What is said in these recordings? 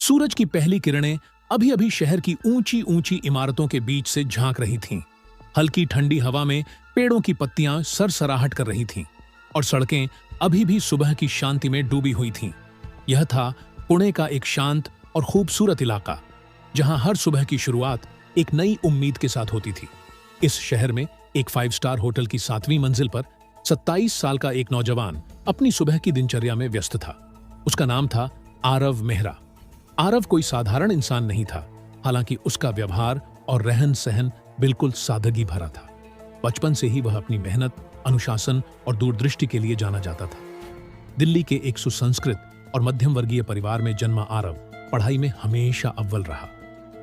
सूरज की पहली किरणें अभी अभी शहर की ऊंची ऊंची इमारतों के बीच से झांक रही थीं। हल्की ठंडी हवा में पेड़ों की पत्तियां सरसराहट कर रही थीं और सड़कें अभी भी सुबह की शांति में डूबी हुई थीं। यह था पुणे का एक शांत और खूबसूरत इलाका, जहां हर सुबह की शुरुआत एक नई उम्मीद के साथ होती थी। इस शहर में एक 5 स्टार होटल की 7वीं मंजिल पर 27 साल का एक नौजवान अपनी सुबह की दिनचर्या में व्यस्त था। उसका नाम था आरव मेहरा। आरव कोई साधारण इंसान नहीं था, हालांकि उसका व्यवहार और रहन सहन बिल्कुल सादगी भरा था। बचपन से ही वह अपनी मेहनत, अनुशासन और दूरदृष्टि के लिए जाना जाता था। दिल्ली के एक सुसंस्कृत और मध्यम वर्गीय परिवार में जन्मा आरव पढ़ाई में हमेशा अव्वल रहा।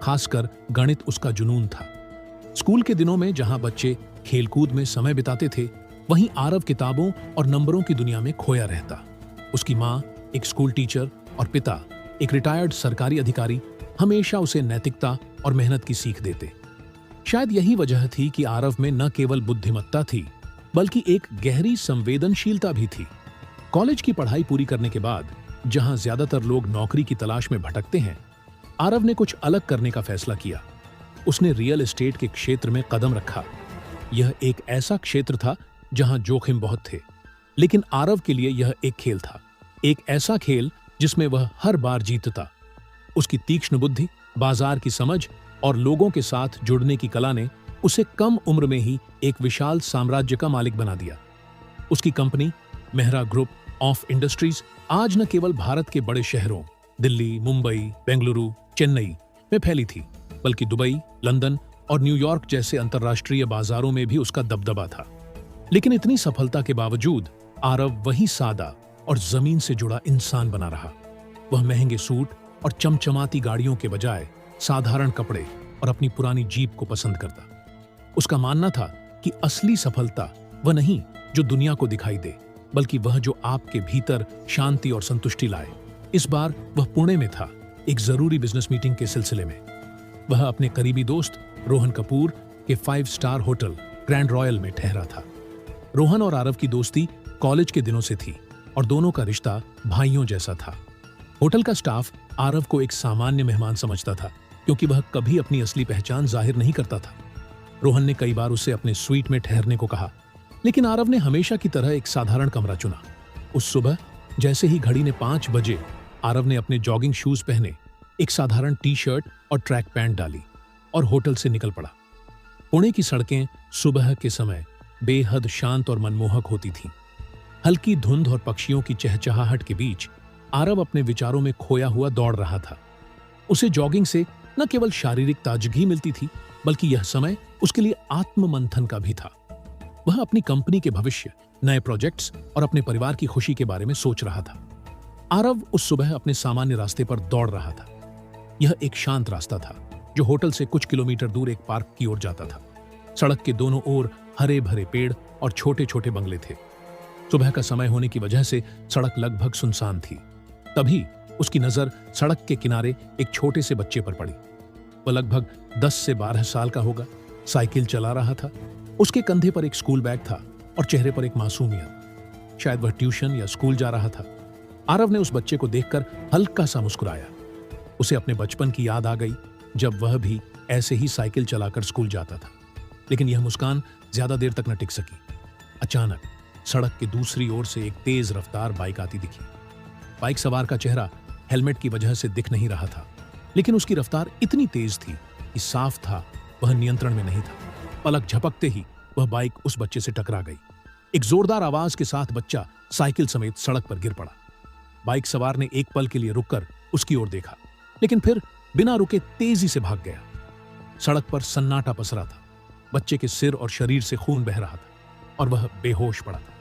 खासकर गणित उसका जुनून था। स्कूल के दिनों में जहां बच्चे खेलकूद में समय बिताते थे, वहीं आरव किताबों और नंबरों की दुनिया में खोया रहता। उसकी माँ एक स्कूल टीचर और पिता एक रिटायर्ड सरकारी अधिकारी हमेशा उसे नैतिकता और मेहनत की सीख देते। शायद यही वजह थी कि आरव में न केवल बुद्धिमत्ता थी, बल्कि एक गहरी संवेदनशीलता भी थी। कॉलेज की पढ़ाई पूरी करने के बाद, जहां ज्यादातर लोग नौकरी की तलाश में भटकते हैं, आरव ने कुछ अलग करने का फैसला किया। उसने रियल एस्टेट के क्षेत्र में कदम रखा। यह एक ऐसा क्षेत्र था जहां जोखिम बहुत थे, लेकिन आरव के लिए यह एक खेल था, एक ऐसा खेल जिसमें वह हर बार जीतता। उसकी तीक्ष्ण बुद्धि, बाजार की समझ और लोगों के साथ जुड़ने की कला ने उसे कम उम्र में ही एक विशाल साम्राज्य का मालिक बना दिया। उसकी company Mehra group of industries आज न केवल भारत के बड़े शहरों दिल्ली, मुंबई, बेंगलुरु, चेन्नई में फैली थी, बल्कि दुबई, लंदन और न्यूयॉर्क जैसे अंतर्राष्ट्रीय बाजारों में भी उसका दबदबा था। लेकिन इतनी सफलता के बावजूद आरव वही सादा और जमीन से जुड़ा इंसान बना रहा। वह महंगे सूट और चमचमाती गाड़ियों के बजाय साधारण कपड़े और अपनी पुरानी जीप को पसंद करता। उसका मानना था कि असली सफलता वह नहीं जो दुनिया को दिखाई दे, बल्कि वह जो आपके भीतर शांति और संतुष्टि लाए। इस बार वह पुणे में था, एक जरूरी बिजनेस मीटिंग के सिलसिले में। वह अपने करीबी दोस्त रोहन कपूर के 5 स्टार होटल ग्रैंड रॉयल में ठहरा था। रोहन और आरव की दोस्ती कॉलेज के दिनों से थी और दोनों का रिश्ता भाइयों जैसा था। होटल का स्टाफ आरव को एक सामान्य मेहमान समझता था, क्योंकि वह कभी अपनी असली पहचान जाहिर नहीं करता था। रोहन ने कई बार उसे अपने स्वीट में ठहरने को कहा, लेकिन आरव ने हमेशा की तरह एक साधारण कमरा चुना। उस सुबह जैसे ही घड़ी ने 5 बजे, आरव ने अपने जॉगिंग शूज पहने, एक साधारण टी-शर्ट और ट्रैक पैंट डाली और होटल से निकल पड़ा। पुणे की सड़कें सुबह के समय बेहद शांत और मनमोहक होती थीं। हल्की धुंध और पक्षियों की चहचहाहट के बीच आरव अपने विचारों में खोया हुआ दौड़ रहा था। उसे जॉगिंग से न केवल शारीरिक ताजगी मिलती थी, बल्कि यह समय उसके लिए आत्ममंथन का भी था। वह अपनी कंपनी के भविष्य, नए प्रोजेक्ट्स और अपने परिवार की खुशी के बारे में सोच रहा था। आरव उस सुबह अपने सामान्य रास्ते पर दौड़ रहा था। यह एक शांत रास्ता था जो होटल से कुछ किलोमीटर दूर एक पार्क की ओर जाता था। सड़क के दोनों ओर हरे भरे पेड़ और छोटे छोटे बंगले थे। सुबह का समय होने की वजह से सड़क लगभग सुनसान थी। तभी उसकी नजर सड़क के किनारे एक छोटे से बच्चे पर पड़ी। वह लगभग 10 से 12 साल का होगा, साइकिल चला रहा था। उसके कंधे पर एक स्कूल बैग था और चेहरे पर एक मासूमियत। शायद वह ट्यूशन या स्कूल जा रहा था। आरव ने उस बच्चे को देखकर हल्का सा मुस्कुराया। उसे अपने बचपन की याद आ गई, जब वह भी ऐसे ही साइकिल चलाकर स्कूल जाता था। लेकिन यह मुस्कान ज्यादा देर तक न टिक सकी। अचानक सड़क की दूसरी ओर से एक तेज रफ्तार बाइक आती दिखी। बाइक सवार का चेहरा हेलमेट की वजह से दिख नहीं रहा था, लेकिन उसकी रफ्तार इतनी तेज थी कि साफ था वह नियंत्रण में नहीं था। पलक झपकते ही वह बाइक उस बच्चे से टकरा गई। एक जोरदार आवाज के साथ बच्चा साइकिल समेत सड़क पर गिर पड़ा। बाइक सवार ने एक पल के लिए रुककर उसकी ओर देखा, लेकिन फिर बिना रुके तेजी से भाग गया। सड़क पर सन्नाटा पसरा था। बच्चे के सिर और शरीर से खून बह रहा था और वह बेहोश पड़ा था।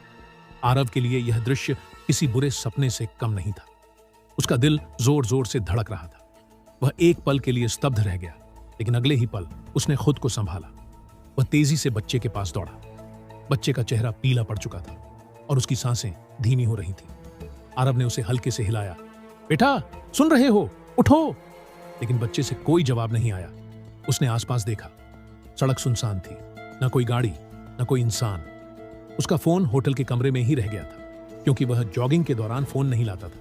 आरव के लिए यह दृश्य किसी बुरे सपने से कम नहीं था। उसका दिल जोर जोर से धड़क रहा था। वह एक पल के लिए स्तब्ध रह गया, लेकिन अगले ही पल उसने खुद को संभाला। वह तेजी से बच्चे के पास दौड़ा। बच्चे का चेहरा पीला पड़ चुका था और उसकी सांसें धीमी हो रही थी। आरव ने उसे हल्के से हिलाया। बेटा, सुन रहे हो? उठो। लेकिन बच्चे से कोई जवाब नहीं आया। उसने आसपास देखा। सड़क सुनसान थी, न कोई गाड़ी, न कोई इंसान। उसका फोन होटल के कमरे में ही रह गया था, क्योंकि वह जॉगिंग के दौरान फोन नहीं लाता था।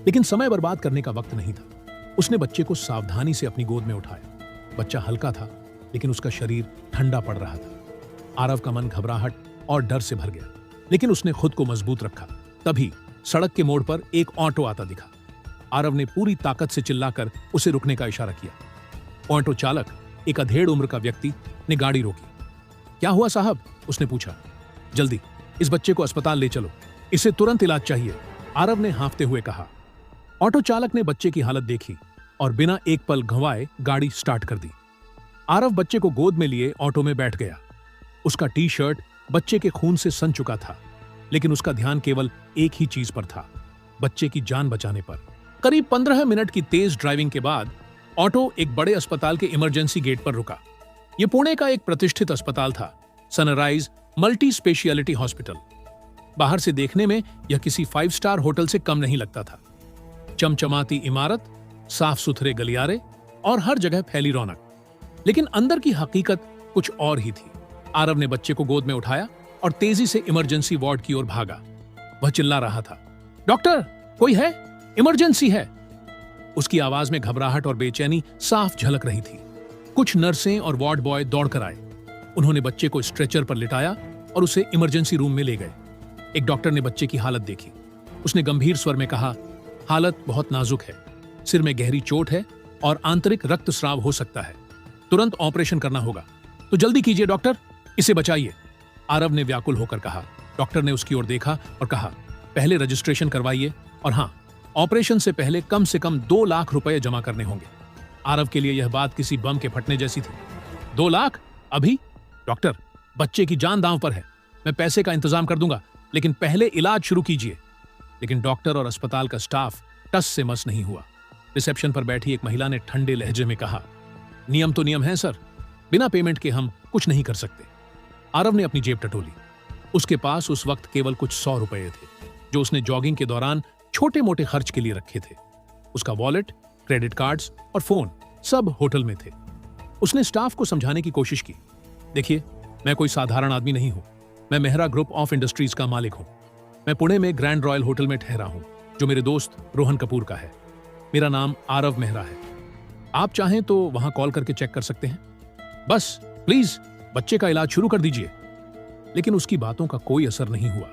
लेकिन समय बर्बाद करने का वक्त नहीं था। उसने बच्चे को सावधानी से अपनी गोद में उठाया। बच्चा हल्का था, लेकिन उसका शरीर ठंडा पड़ रहा था। आरव का मन घबराहट और डर से भर गया, लेकिन उसने खुद को मजबूत रखा। तभी सड़क के मोड़ पर एक ऑटो आता दिखा। आरव ने पूरी ताकत से चिल्लाकर उसे रुकने का इशारा किया। ऑटो चालक, एक अधेड़ उम्र का व्यक्ति, ने गाड़ी रोकी। क्या हुआ साहब? उसने पूछा। जल्दी इस बच्चे को अस्पताल ले चलो, इसे तुरंत इलाज चाहिए, आरव ने हाँफते हुए कहा। ऑटो चालक ने बच्चे की हालत देखी और बिना एक पल गंवाए गाड़ी स्टार्ट कर दी। आरव बच्चे को गोद में लिए ऑटो में बैठ गया। उसका टी शर्ट बच्चे के खून से सन चुका था, लेकिन उसका ध्यान केवल एक ही चीज पर था, बच्चे की जान बचाने पर। करीब 15 मिनट की तेज ड्राइविंग के बाद ऑटो एक बड़े अस्पताल के इमरजेंसी गेट पर रुका। यह पुणे का एक प्रतिष्ठित अस्पताल था, सनराइज मल्टी स्पेशियलिटी हॉस्पिटल। बाहर से देखने में यह किसी 5 स्टार होटल से कम नहीं लगता था। चमचमाती इमारत, साफ सुथरे गलियारे और हर जगह फैली रौनक। लेकिन अंदर की हकीकत कुछ और ही थी। आरव ने बच्चे को गोद में उठाया और तेजी से इमरजेंसी वार्ड की ओर भागा। वह चिल्ला रहा था, डॉक्टर, कोई है? इमरजेंसी है। उसकी आवाज में घबराहट और बेचैनी साफ झलक रही थी। कुछ नर्सें और वार्ड बॉय दौड़कर आए। उन्होंने बच्चे को स्ट्रेचर पर लिटाया और उसे इमरजेंसी रूम में ले गए। एक डॉक्टर ने बच्चे की हालत देखी। उसने गंभीर स्वर में कहा, हालत बहुत नाजुक है, सिर में गहरी चोट है और आंतरिक रक्तस्राव हो सकता है। तुरंत ऑपरेशन करना होगा, तो जल्दी कीजिए डॉक्टर, इसे बचाइए, आरव ने व्याकुल होकर कहा। डॉक्टर ने उसकी ओर देखा और कहा, पहले रजिस्ट्रेशन करवाइए और हाँ, ऑपरेशन से पहले कम से कम 2 लाख रुपए जमा करने होंगे। आरव के लिए यह बात किसी बम के फटने जैसी थी। 2 लाख? अभी? डॉक्टर, बच्चे की जान दांव पर है, मैं पैसे का इंतजाम कर दूंगा, लेकिन पहले इलाज शुरू कीजिए। लेकिन डॉक्टर और अस्पताल का स्टाफ टस से मस नहीं हुआ। रिसेप्शन पर बैठी एक महिला ने ठंडे लहजे में कहा, नियम तो नियम है सर, बिना पेमेंट के हम कुछ नहीं कर सकते। आरव ने अपनी जेब टटोली। उसके पास उस वक्त केवल कुछ 100 रुपए थे, जो उसने जॉगिंग के दौरान छोटे मोटे खर्च के लिए रखे थे। उसका वॉलेट, क्रेडिट कार्ड्स और फोन सब होटल में थे। उसने स्टाफ को समझाने की कोशिश की, देखिए, मैं कोई साधारण आदमी नहीं हूं, मैं मेहरा ग्रुप ऑफ इंडस्ट्रीज का मालिक हूं। मैं पुणे में ग्रैंड रॉयल होटल में ठहरा हूं, जो मेरे दोस्त रोहन कपूर का है। मेरा नाम आरव मेहरा है। आप चाहें तो वहां कॉल करके चेक कर सकते हैं। बस प्लीज बच्चे का इलाज शुरू कर दीजिए। लेकिन उसकी बातों का कोई असर नहीं हुआ।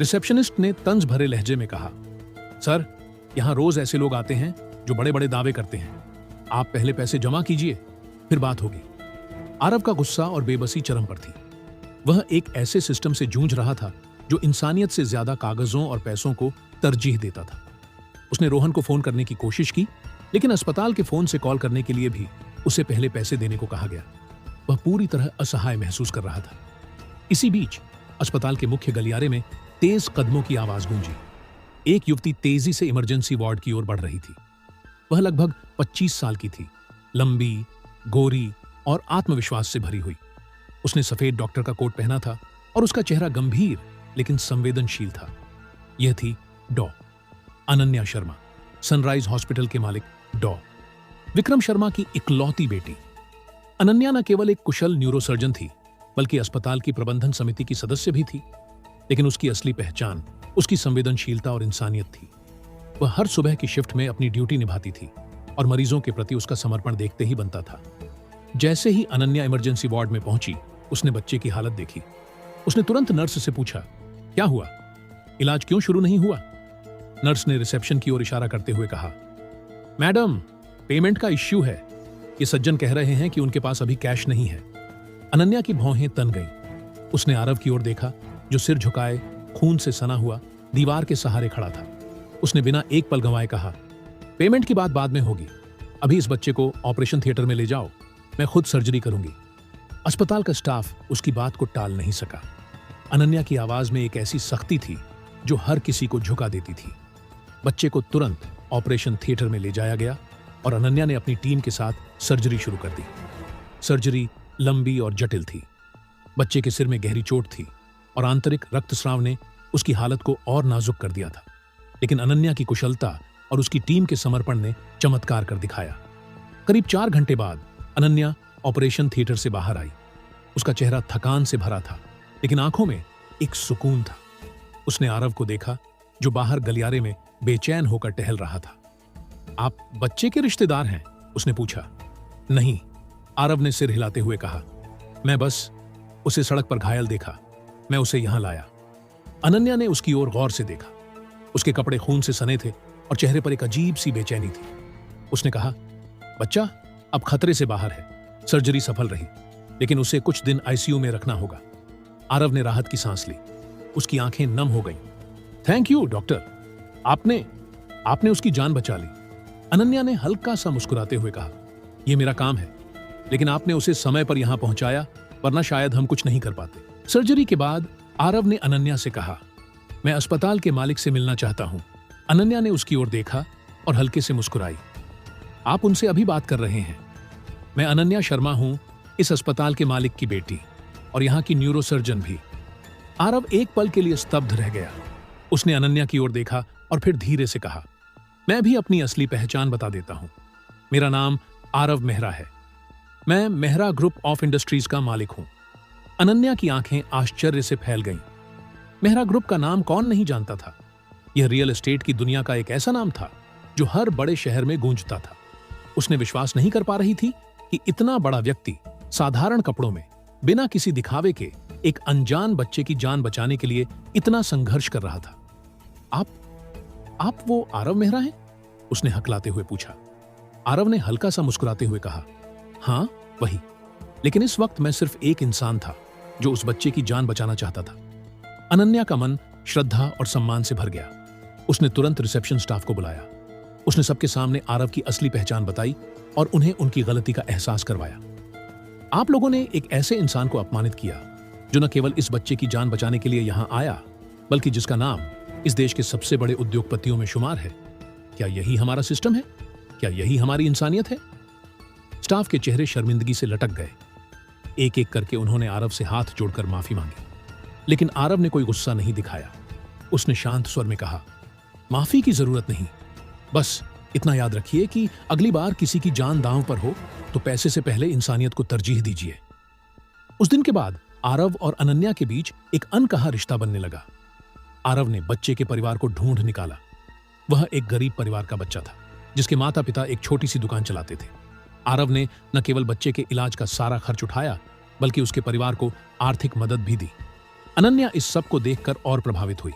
रिसेप्शनिस्ट ने तंज भरे लहजे में कहा, सर, यहां रोज ऐसे लोग आते हैं जो बड़े बड़े दावे करते हैं। आप पहले पैसे जमा कीजिए, फिर बात होगी। आरव का गुस्सा और बेबसी चरम पर थी। वह एक ऐसे सिस्टम से जूझ रहा था जो इंसानियत से ज्यादा कागजों और पैसों को तरजीह देता था। उसने रोहन को फोन करने की कोशिश की, लेकिन अस्पताल के फोन से कॉल करने के लिए भी उसे पहले पैसे देने को कहा गया। वह पूरी तरह असहाय महसूस कर रहा था। इसी बीच अस्पताल के मुख्य गलियारे में तेज कदमों की आवाज गूंजी। एक युवती तेजी से इमरजेंसी वार्ड की ओर बढ़ रही थी। वह लगभग 25 साल की थी, लंबी, गोरी और आत्मविश्वास से भरी हुई। उसने सफेद डॉक्टर का कोट पहना था और उसका चेहरा गंभीर लेकिन संवेदनशील था। यह थी डॉ. अनन्या शर्मा, सनराइज हॉस्पिटल के मालिक डॉ. विक्रम शर्मा की इकलौती बेटी। अनन्या न केवल एक कुशल न्यूरोसर्जन थी, बल्कि अस्पताल की प्रबंधन समिति की सदस्य भी थी। लेकिन उसकी असली पहचान उसकी संवेदनशीलता और इंसानियत थी। वह हर सुबह की शिफ्ट में अपनी ड्यूटी निभाती थी और मरीजों के प्रति उसका समर्पण देखते ही बनता था। जैसे ही अनन्या इमरजेंसी वार्ड में पहुंची, उसने बच्चे की हालत देखी। उसने तुरंत नर्स से पूछा, क्या हुआ? इलाज क्यों शुरू नहीं हुआ? नर्स ने रिसेप्शन की ओर इशारा करते हुए कहा, मैडम, पेमेंट का इश्यू है। ये सज्जन कह रहे हैं कि उनके पास अभी कैश नहीं है। अनन्या की भौहें तन गईं। उसने आरव की ओर देखा, जो सिर झुकाए, खून से सना हुआ, दीवार के सहारे खड़ा था। उसने बिना एक पल गंवाए कहा, पेमेंट की बात बाद में होगी, अभी इस बच्चे को ऑपरेशन थिएटर में ले जाओ, मैं खुद सर्जरी करूंगी। अस्पताल का स्टाफ उसकी बात को टाल नहीं सका। अनन्या की आवाज में एक ऐसी सख्ती थी जो हर किसी को झुका देती थी। बच्चे को तुरंत ऑपरेशन थिएटर में ले जाया गया और अनन्या ने अपनी टीम के साथ सर्जरी शुरू कर दी। सर्जरी लंबी और जटिल थी। बच्चे के सिर में गहरी चोट थी और आंतरिक रक्तस्राव ने उसकी हालत को और नाजुक कर दिया था। लेकिन अनन्या की कुशलता और उसकी टीम के समर्पण ने चमत्कार कर दिखाया। करीब 4 घंटे बाद अनन्या ऑपरेशन थिएटर से बाहर आई। उसका चेहरा थकान से भरा था, लेकिन आंखों में एक सुकून था। उसने आरव को देखा, जो बाहर गलियारे में बेचैन होकर टहल रहा था। आप बच्चे के रिश्तेदार हैं? उसने पूछा। नहीं, आरव ने सिर हिलाते हुए कहा। मैं बस उसे सड़क पर घायल देखा, मैं उसे यहां लाया। अनन्या ने उसकी ओर गौर से देखा। उसके कपड़े खून से सने थे और चेहरे पर एक अजीब सी बेचैनी थी। उसने कहा, बच्चा अब खतरे से बाहर है, सर्जरी सफल रही, लेकिन उसे कुछ दिन आईसीयू में रखना होगा। आरव ने राहत की सांस ली, उसकी आंखें नम हो गईं। थैंक यू डॉक्टर, आपने उसकी जान बचा ली। अनन्या ने हल्का सा मुस्कुराते हुए कहा, यह मेरा काम है, लेकिन आपने उसे समय पर यहां पहुंचाया, वरना शायद हम कुछ नहीं कर पाते। सर्जरी के बाद आरव ने अनन्या से कहा, मैं अस्पताल के मालिक से मिलना चाहता हूं। अनन्या ने उसकी ओर देखा और हल्के से मुस्कुराई। आप उनसे अभी बात कर रहे हैं? मैं अनन्या शर्मा हूं, इस अस्पताल के मालिक की बेटी और यहां की न्यूरोसर्जन भी। आरव एक पल के लिए स्तब्ध रह गया। उसने अनन्या की ओर देखा और फिर धीरे से कहा, मैं भी अपनी असली पहचान बता देता हूं। मेरा नाम आरव मेहरा है। मैं मेहरा ग्रुप ऑफ इंडस्ट्रीज का मालिक हूं। अनन्या की आंखें आश्चर्य से फैल गईं। मेहरा ग्रुप का नाम कौन नहीं जानता था? यह रियल एस्टेट की दुनिया का एक ऐसा नाम था जो हर बड़े शहर में गूंजता था। उसने विश्वास नहीं कर पा रही थी कि इतना बड़ा व्यक्ति साधारण कपड़ों में, बिना किसी दिखावे के, एक अनजान बच्चे की जान बचाने के लिए इतना संघर्ष कर रहा था। आप वो आरव मेहरा हैं? उसने हकलाते हुए पूछा। आरव ने हल्का सा मुस्कुराते हुए कहा, हां वही, लेकिन इस वक्त मैं सिर्फ एक इंसान था जो उस बच्चे की जान बचाना चाहता था। अनन्या का मन श्रद्धा और सम्मान से भर गया। उसने तुरंत रिसेप्शन स्टाफ को बुलाया। उसने सबके सामने आरव की असली पहचान बताई और उन्हें उनकी गलती का एहसास करवाया। आप लोगों ने एक ऐसे इंसान को अपमानित किया जो न केवल इस बच्चे की जान बचाने के लिए यहां आया, बल्कि जिसका नाम इस देश के सबसे बड़े उद्योगपतियों में शुमार है। क्या यही हमारा सिस्टम है? क्या यही हमारी इंसानियत है? स्टाफ के चेहरे शर्मिंदगी से लटक गए। एक एक करके उन्होंने आरव से हाथ जोड़कर माफी मांगी, लेकिन आरव ने कोई गुस्सा नहीं दिखाया। उसने शांत स्वर में कहा, माफी की जरूरत नहीं, बस इतना याद रखिए कि अगली बार किसी की जान दांव पर हो तो पैसे से पहले इंसानियत को तरजीह दीजिए। उस दिन के बाद आरव और अनन्या के बीच एक अनकहा रिश्ता बनने लगा। आरव ने बच्चे के परिवार को ढूंढ निकाला। वह एक गरीब परिवार का बच्चा था जिसके माता पिता एक छोटी सी दुकान चलाते थे। आरव ने न केवल बच्चे के इलाज का सारा खर्च उठाया, बल्कि उसके परिवार को आर्थिक मदद भी दी। अनन्या इस सब को देखकर और प्रभावित हुई।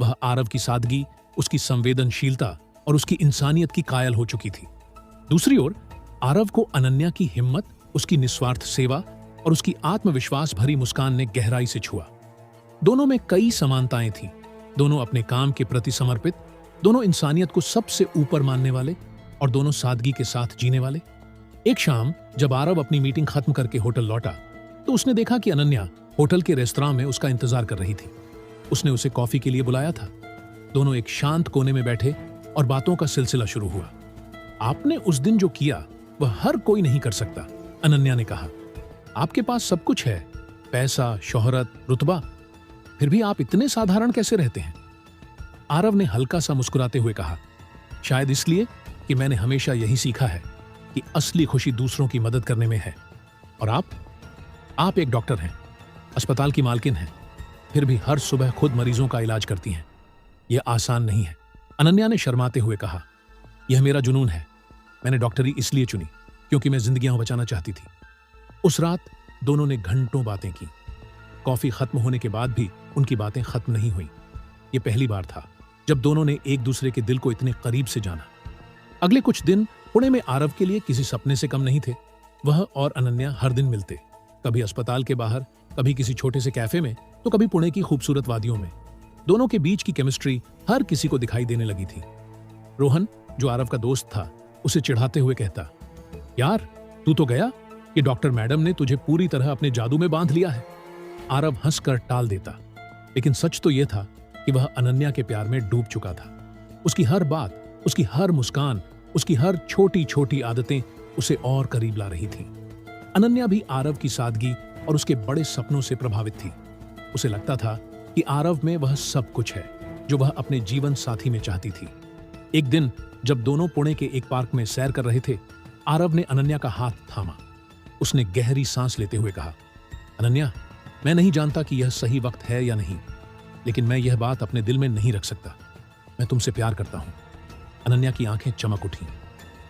वह आरव की सादगी, उसकी संवेदनशीलता और उसकी इंसानियत की कायल हो चुकी थी। दूसरी ओर आरव को अनन्या की हिम्मत, उसकी निस्वार्थ सेवा और उसकी आत्मविश्वास भरी मुस्कान ने गहराई से छुआ। दोनों में कई समानताएं थीं। दोनों अपने काम के प्रति समर्पित, दोनों इंसानियत को सबसे ऊपर मानने वाले और दोनों सादगी के साथ जीने वाले। एक शाम जब आरव अपनी मीटिंग खत्म करके होटल लौटा तो उसने देखा कि अनन्या होटल के रेस्तरां में उसका इंतजार कर रही थी। उसने उसे कॉफी के लिए बुलाया था। दोनों एक शांत कोने में बैठे और बातों का सिलसिला शुरू हुआ। आपने उस दिन जो किया वह हर कोई नहीं कर सकता, अनन्या ने कहा। आपके पास सब कुछ है, पैसा, शोहरत, रुतबा, फिर भी आप इतने साधारण कैसे रहते हैं? आरव ने हल्का सा मुस्कुराते हुए कहा, शायद इसलिए कि मैंने हमेशा यही सीखा है कि असली खुशी दूसरों की मदद करने में है। और आप एक डॉक्टर हैं, अस्पताल की मालकिन हैं, फिर भी हर सुबह खुद मरीजों का इलाज करती हैं। यह आसान नहीं है। अनन्या ने शर्माते हुए कहा, यह मेरा जुनून है। मैंने डॉक्टरी इसलिए चुनी क्योंकि मैं जिंदगियां बचाना चाहती थी। उस रात दोनों ने घंटों बातें की। कॉफी खत्म होने के बाद भी उनकी बातें खत्म नहीं हुई। यह पहली बार था जब दोनों ने एक दूसरे के दिल को इतने करीब से जाना। अगले कुछ दिन पुणे में आरव के लिए किसी सपने से कम नहीं थे। वह और अनन्या हर दिन मिलते, कभी अस्पताल के बाहर, कभी किसी छोटे से कैफे में, तो कभी पुणे की खूबसूरत वादियों में। दोनों के बीच की केमिस्ट्री हर किसी को दिखाई देने लगी थी। रोहन, जो आरव का दोस्त था, उसे चिढ़ाते हुए कहता, यार तू तो गया कि डॉक्टर मैडम ने तुझे पूरी तरह अपने जादू में बांध लिया है। आरव हंसकर टाल देता, लेकिन सच तो यह था कि वह अनन्या के प्यार में डूब चुका था। उसकी हर बात, उसकी हर मुस्कान, उसकी हर छोटी छोटी आदतें उसे और करीब ला रही थीं। अनन्या भी आरव की सादगी और उसके बड़े सपनों से प्रभावित थी। उसे लगता था कि आरव में वह सब कुछ है जो वह अपने जीवन साथी में चाहती थी। एक दिन जब दोनों पुणे के एक पार्क में सैर कर रहे थे, आरव ने अनन्या का हाथ थामा। उसने गहरी सांस लेते हुए कहा, अनन्या, मैं नहीं जानता कि यह सही वक्त है या नहीं, लेकिन मैं यह बात अपने दिल में नहीं रख सकता। मैं तुमसे प्यार करता हूं। अनन्या की आंखें चमक उठी।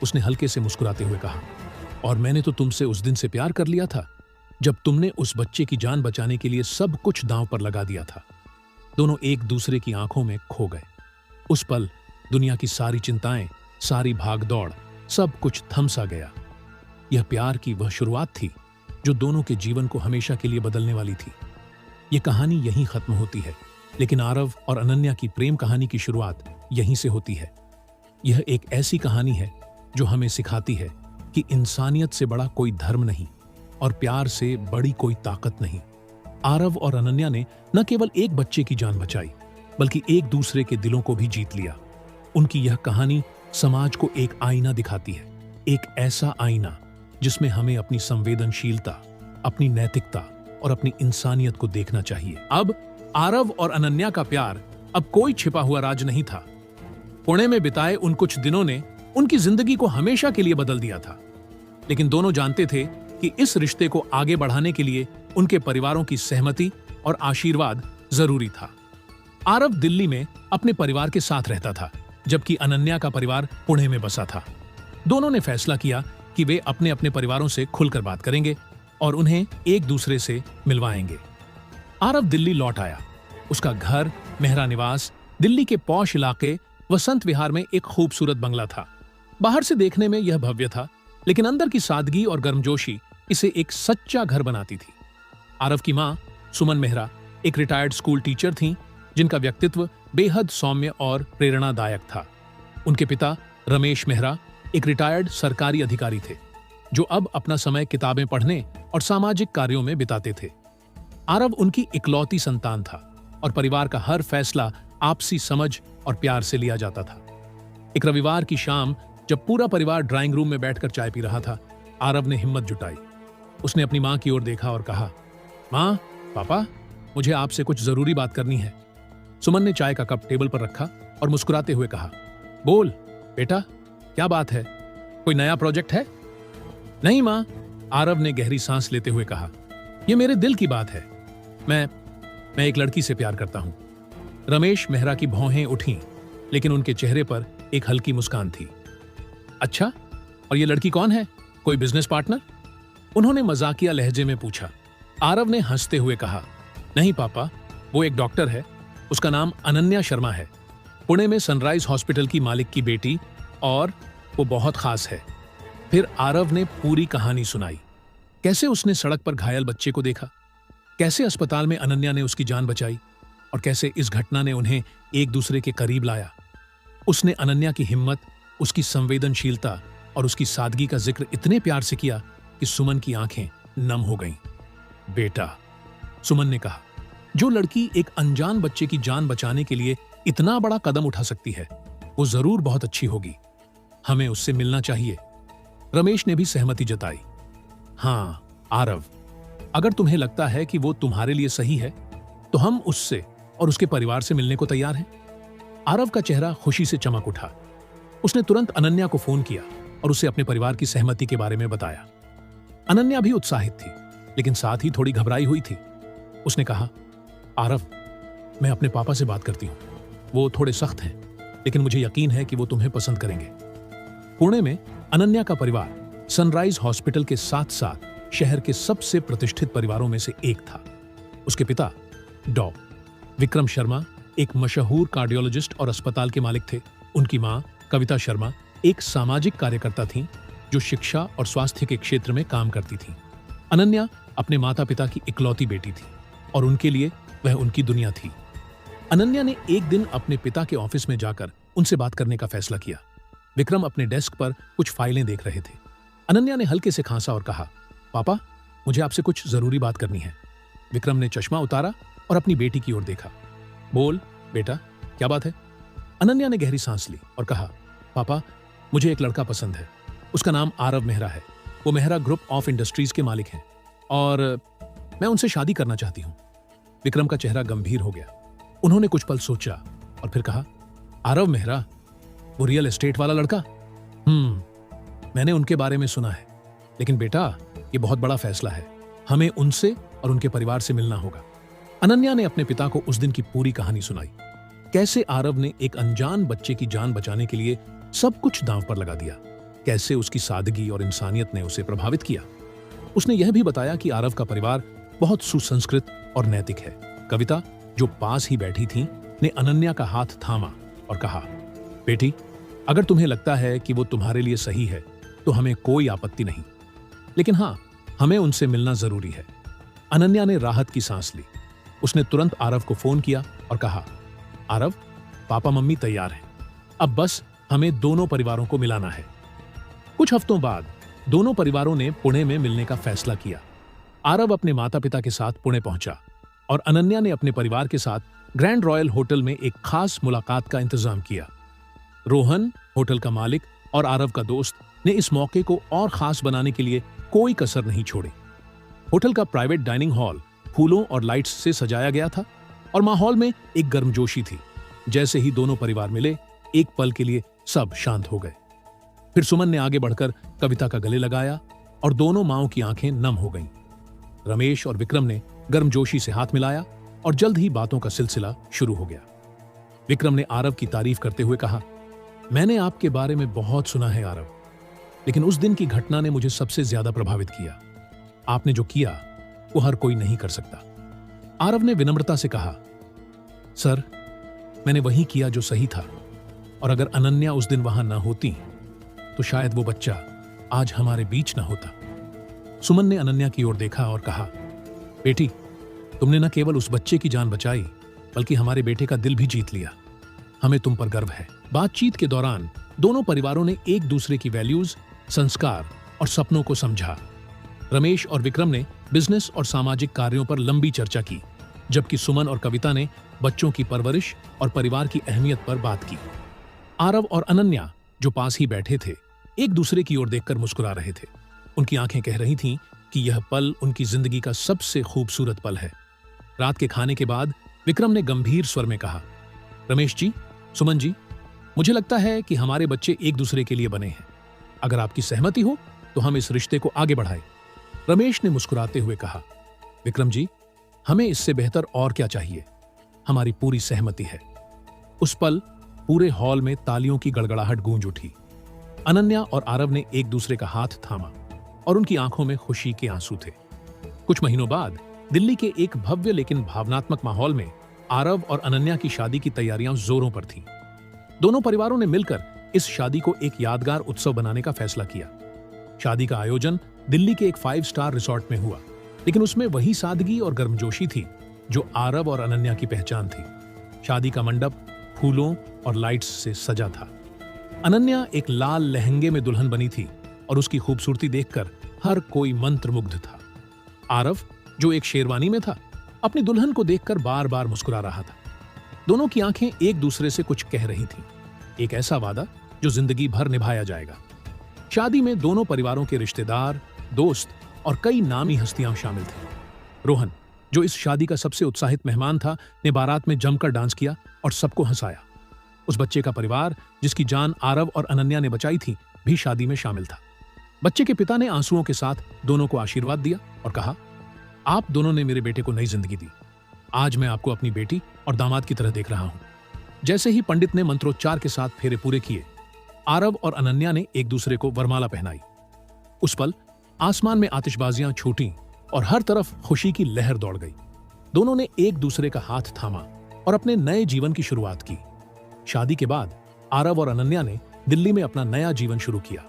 उसने हल्के से मुस्कुराते हुए कहा, और मैंने तो तुमसे उस दिन से प्यार कर लिया था जब तुमने उस बच्चे की जान बचाने के लिए सब कुछ दांव पर लगा दिया था। दोनों एक दूसरे की आंखों में खो गए। उस पल दुनिया की सारी चिंताएं, सारी भागदौड़, सब कुछ थम सा गया। यह प्यार की वह शुरुआत थी जो दोनों के जीवन को हमेशा के लिए बदलने वाली थी। यह कहानी यहीं खत्म होती है, लेकिन आरव और अनन्या की प्रेम कहानी की शुरुआत यहीं से होती है। यह एक ऐसी कहानी है जो हमें सिखाती है कि इंसानियत से बड़ा कोई धर्म नहीं और प्यार से बड़ी कोई ताकत नहीं। आरव और अनन्या ने न केवल एक बच्चे की जान बचाई, बल्कि एक दूसरे के दिलों को भी जीत लिया। उनकी यह कहानी समाज को एक आईना दिखाती है, एक ऐसा आईना जिसमें हमें अपनी संवेदनशीलता, अपनी नैतिकता और अपनी इंसानियत को देखना चाहिए। अब आरव और अनन्या का प्यार अब कोई छिपा हुआ राज नहीं था। पुणे में बिताए उन कुछ दिनों ने उनकी जिंदगी को हमेशा के लिए बदल दिया था, लेकिन दोनों जानते थे कि इस रिश्ते को आगे बढ़ाने के लिए उनके परिवारों की सहमति और आशीर्वाद जरूरी था। आरव दिल्ली में अपने परिवार के साथ रहता था, जबकि अनन्या का परिवार पुणे में बसा था। दोनों ने फैसला किया कि वे अपने अपने परिवारों से खुलकर बात करेंगे और उन्हें एक दूसरे से मिलवाएंगे। आरव दिल्ली लौट आया। उसका घर, मेहरा निवास, दिल्ली के पॉश इलाके वसंत विहार में एक खूबसूरत बंगला था। बाहर से देखने में यह भव्य था, लेकिन अंदर की सादगी और गर्मजोशी इसे एक सच्चा घर बनाती थी। आरव की मां सुमन मेहरा एक रिटायर्ड स्कूल टीचर थीं, जिनका व्यक्तित्व बेहद सौम्य और प्रेरणादायक था। उनके पिता रमेश मेहरा एक रिटायर्ड सरकारी अधिकारी थे, जो अब अपना समय किताबें पढ़ने और सामाजिक कार्यों में बिताते थे। आरव उनकी इकलौती संतान था और परिवार का हर फैसला आपसी समझ और प्यार से लिया जाता था। एक रविवार की शाम जब पूरा परिवार ड्राइंग रूम में बैठकर चाय पी रहा था, आरव ने हिम्मत जुटाई। उसने अपनी मां की ओर देखा और कहा, मां, पापा, मुझे आपसे कुछ जरूरी बात करनी है। सुमन ने चाय का कप टेबल पर रखा और मुस्कुराते हुए कहा, बोल बेटा, क्या बात है? कोई नया प्रोजेक्ट है? नहीं मां, आरव ने गहरी सांस लेते हुए कहा, यह मेरे दिल की बात है। मैं एक लड़की से प्यार करता हूं। रमेश मेहरा की भौहें उठीं, लेकिन उनके चेहरे पर एक हल्की मुस्कान थी। अच्छा, और ये लड़की कौन है? कोई बिजनेस पार्टनर? उन्होंने मजाकिया लहजे में पूछा। आरव ने हंसते हुए कहा, नहीं पापा, वो एक डॉक्टर है। उसका नाम अनन्या शर्मा है। पुणे में सनराइज हॉस्पिटल की मालिक की बेटी, और वो बहुत खास है। फिर आरव ने पूरी कहानी सुनाई। कैसे उसने सड़क पर घायल बच्चे को देखा, कैसे अस्पताल में अनन्या ने उसकी जान बचाई, और कैसे इस घटना ने उन्हें एक दूसरे के करीब लाया। उसने अनन्या की हिम्मत, उसकी संवेदनशीलता और उसकी सादगी का जिक्र इतने प्यार से किया कि सुमन की आंखें नम हो गईं। बेटा, सुमन ने कहा, जो लड़की एक अनजान बच्चे की जान बचाने के लिए इतना बड़ा कदम उठा सकती है, वो जरूर बहुत अच्छी होगी। हमें उससे मिलना चाहिए। रमेश ने भी सहमति जताई। हां आरव, अगर तुम्हें लगता है कि वो तुम्हारे लिए सही है, तो हम उससे और उसके परिवार से मिलने को तैयार हैं। आरव का चेहरा खुशी से चमक उठा। उसने तुरंत अनन्या को फोन किया और उसे अपने परिवार की सहमति के बारे में बताया। अनन्या भी उत्साहित थी, लेकिन साथ ही थोड़ी घबराई हुई थी। उसने कहा, आरव, मैं अपने पापा से बात करती हूं। वो थोड़े सख्त हैं, लेकिन मुझे यकीन है कि वो तुम्हें पसंद करेंगे। पुणे में अनन्या का परिवार सनराइज हॉस्पिटल के साथ साथ शहर के सबसे प्रतिष्ठित परिवारों में से एक था। उसके पिता डॉ. विक्रम शर्मा एक मशहूर कार्डियोलॉजिस्ट और अस्पताल के मालिक थे। उनकी मां कविता शर्मा एक सामाजिक कार्यकर्ता थीं, जो शिक्षा और स्वास्थ्य के क्षेत्र में काम करती थीं। अनन्या अपने माता पिता की इकलौती बेटी थी और उनके लिए वह उनकी दुनिया थी। अनन्या ने एक दिन अपने पिता के ऑफिस में जाकर उनसे बात करने का फैसला किया। विक्रम अपने डेस्क पर कुछ फाइलें देख रहे थे। अनन्या ने हल्के से खांसा और कहा, पापा, मुझे आपसे कुछ जरूरी बात करनी है। विक्रम ने चश्मा उतारा और अपनी बेटी की ओर देखा। बोल बेटा, क्या बात है? अनन्या ने गहरी सांस ली और कहा, पापा, मुझे एक लड़का पसंद है। उसका नाम आरव मेहरा है। वो मेहरा ग्रुप ऑफ इंडस्ट्रीज के मालिक हैं और मैं उनसे शादी करना चाहती हूँ। विक्रम का चेहरा गंभीर हो गया। उन्होंने कुछ पल सोचा और फिर कहा, आरव मेहरा, वो रियल एस्टेट वाला लड़का? मैंने उनके बारे में सुना है, लेकिन बेटा, ये बहुत बड़ा फैसला है। हमें उनसे और उनके परिवार से मिलना होगा। अनन्या ने अपने पिता को उस दिन की पूरी कहानी सुनाई। कैसे आरव ने एक अनजान बच्चे की जान बचाने के लिए सब कुछ दांव पर लगा दिया। कैसे उसकी सादगी और इंसानियत ने उसे प्रभावित किया। उसने यह भी बताया कि आरव का परिवार बहुत सुसंस्कृत और नैतिक है। कविता, जो पास ही बैठी थी, ने अनन्या का हाथ थामा और कहा, बेटी, अगर तुम्हें लगता है कि वो तुम्हारे लिए सही है तो हमें कोई आपत्ति नहीं, लेकिन हाँ, हमें उनसे मिलना जरूरी है। अनन्या ने राहत की सांस ली। उसने तुरंत आरव को फोन किया और कहा, आरव, पापा मम्मी तैयार हैं, अब बस हमें दोनों परिवारों को मिलाना है। कुछ हफ्तों बाद दोनों परिवारों ने पुणे में मिलने का फैसला किया। आरव अपने माता पिता के साथ पुणे पहुंचा और अनन्या ने अपने परिवार के साथ ग्रैंड रॉयल होटल में एक खास मुलाकात का इंतजाम किया। रोहन, होटल का मालिक और आरव का दोस्त, ने इस मौके को और खास बनाने के लिए कोई कसर नहीं छोड़ी। होटल का प्राइवेट डाइनिंग हॉल फूलों और लाइट्स से सजाया गया था और माहौल में एक गर्मजोशी थी। जैसे ही दोनों परिवार मिले, एक पल के लिए सब शांत हो गए। फिर सुमन ने आगे बढ़कर कविता का गले लगाया और दोनों माओं की आंखें नम हो गईं। रमेश और विक्रम ने गर्मजोशी से हाथ मिलाया और जल्द ही बातों का सिलसिला शुरू हो गया। विक्रम ने आरव की तारीफ करते हुए कहा, मैंने आपके बारे में बहुत सुना है आरव, लेकिन उस दिन की घटना ने मुझे सबसे ज्यादा प्रभावित किया। आपने जो किया वो हर कोई नहीं कर सकता। आरव ने विनम्रता से कहा, सर, मैंने वही किया जो सही था, और अगर अनन्या उस दिन वहां न होती तो शायद वो बच्चा आज हमारे बीच न होता। सुमन ने अनन्या की ओर देखा और कहा, बेटी, तुमने न केवल उस बच्चे की जान बचाई, बल्कि हमारे बेटे का दिल भी जीत लिया। हमें तुम पर गर्व है। बातचीत के दौरान दोनों परिवारों ने एक दूसरे की वैल्यूज, संस्कार और सपनों को समझा। रमेश और विक्रम ने बिजनेस और सामाजिक कार्यों पर लंबी चर्चा की, जबकि सुमन और कविता ने बच्चों की परवरिश और परिवार की अहमियत पर बात की। आरव और अनन्या, जो पास ही बैठे थे, एक दूसरे की ओर देखकर मुस्कुरा रहे थे। उनकी आंखें कह रही थीं कि यह पल उनकी जिंदगी का सबसे खूबसूरत पल है। रात के खाने के बाद विक्रम ने गंभीर स्वर में कहा, रमेश जी, सुमन जी, मुझे लगता है कि हमारे बच्चे एक दूसरे के लिए बने हैं। अगर आपकी सहमति हो तो हम इस रिश्ते को आगे बढ़ाएं। रमेश ने मुस्कुराते हुए कहा, विक्रम जी, हमें इससे बेहतर और क्या चाहिए। हमारी पूरी सहमति है। उस पल पूरे हॉल में तालियों की गड़गड़ाहट गूंज उठी। अनन्या और आरव ने एक दूसरे का हाथ थामा और उनकी आंखों में खुशी के आंसू थे। कुछ महीनों बाद दिल्ली के एक भव्य लेकिन भावनात्मक माहौल में आरव और अनन्या की शादी की तैयारियां जोरों पर थीं। दोनों परिवारों ने मिलकर इस शादी को एक यादगार उत्सव बनाने का फैसला किया। शादी का आयोजन दिल्ली के एक 5 स्टार रिसोर्ट में हुआ, लेकिन उसमें वही सादगी और गर्मजोशी थी जो आरव और अनन्या की पहचान थी। शादी का मंडप फूलों और लाइट्स से सजा था। अनन्या एक लाल लहंगे में दुल्हन बनी थी और उसकी खूबसूरती देखकर हर कोई मंत्रमुग्ध था। आरव, जो एक शेरवानी में था, अपनी दुल्हन को देखकर बार बार मुस्कुरा रहा था। दोनों की आंखें एक दूसरे से कुछ कह रही थीं, एक ऐसा वादा जो जिंदगी भर निभाया जाएगा। शादी में दोनों परिवारों के रिश्तेदार, दोस्त और कई नामी हस्तियां शामिल थीं। रोहन, जो इस शादी का सबसे उत्साहित मेहमान था, ने बारात में जमकर डांस किया और सबको हंसाया। उस बच्चे का परिवार, जिसकी जान आरव और अनन्या ने बचाई थी, भी शादी में शामिल था। बच्चे के पिता ने आंसुओं के साथ दोनों को आशीर्वाद दिया और कहा, आप दोनों ने मेरे बेटे को नई जिंदगी दी। आज मैं आपको अपनी बेटी और दामाद की तरह देख रहा हूं। जैसे ही पंडित ने मंत्रोच्चार के साथ फेरे पूरे किए, आरव और अनन्या ने एक दूसरे को वरमाला पहनाई। उस पल आसमान में आतिशबाजियां छूटीं और हर तरफ खुशी की लहर दौड़ गई। दोनों ने एक दूसरे का हाथ थामा और अपने नए जीवन की शुरुआत की। शादी के बाद आरव और अनन्या ने दिल्ली में अपना नया जीवन शुरू किया।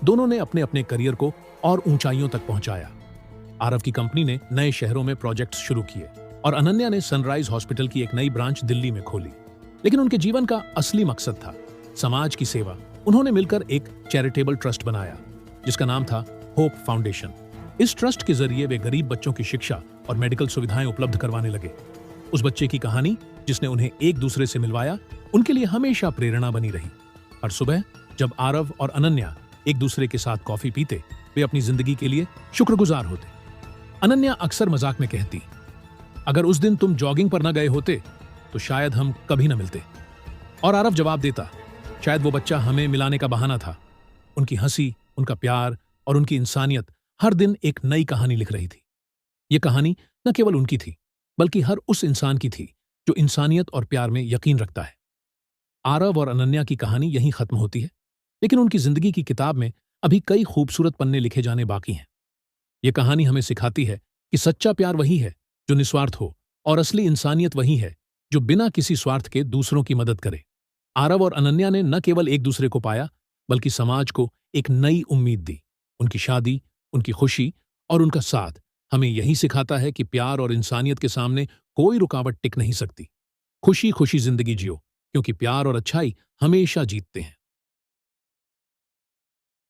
दोनों ने अपने अपने करियर को और ऊंचाइयों तक पहुंचाया। आरव की कंपनी ने नए शहरों में प्रोजेक्ट्स शुरू किए और अनन्या ने सनराइज हॉस्पिटल की एक नई ब्रांच दिल्ली में खोली। लेकिन उनके जीवन का असली मकसद था समाज की सेवा। उन्होंने मिलकर एक चैरिटेबल ट्रस्ट बनाया जिसका नाम था होप फाउंडेशन। इस ट्रस्ट के जरिए वे गरीब बच्चों की शिक्षा और मेडिकल सुविधाएं उपलब्ध करवाने लगे। उस बच्चे की कहानी, जिसने उन्हें एक दूसरे से मिलवाया, उनके लिए हमेशा प्रेरणा बनी रही। हर सुबह जब आरव और अनन्या एक दूसरे के साथ कॉफी पीते, वे अपनी जिंदगी के लिए शुक्रगुजार होते। अनन्या अक्सर मजाक में कहती, अगर उस दिन तुम जॉगिंग पर न गए होते तो शायद हम कभी न मिलते। और आरव जवाब देता, शायद वो बच्चा हमें मिलाने का बहाना था। उनकी हंसी, उनका प्यार और उनकी इंसानियत हर दिन एक नई कहानी लिख रही थी। ये कहानी न केवल उनकी थी, बल्कि हर उस इंसान की थी जो इंसानियत और प्यार में यकीन रखता है। आरव और अनन्या की कहानी यहीं खत्म होती है, लेकिन उनकी जिंदगी की किताब में अभी कई खूबसूरत पन्ने लिखे जाने बाकी हैं। ये कहानी हमें सिखाती है कि सच्चा प्यार वही है जो निस्वार्थ हो, और असली इंसानियत वही है जो बिना किसी स्वार्थ के दूसरों की मदद करे। आरव और अनन्या ने न केवल एक दूसरे को पाया, बल्कि समाज को एक नई उम्मीद दी। उनकी शादी, उनकी खुशी और उनका साथ हमें यही सिखाता है कि प्यार और इंसानियत के सामने कोई रुकावट टिक नहीं सकती। खुशी खुशी जिंदगी जियो, क्योंकि प्यार और अच्छाई हमेशा जीतते हैं।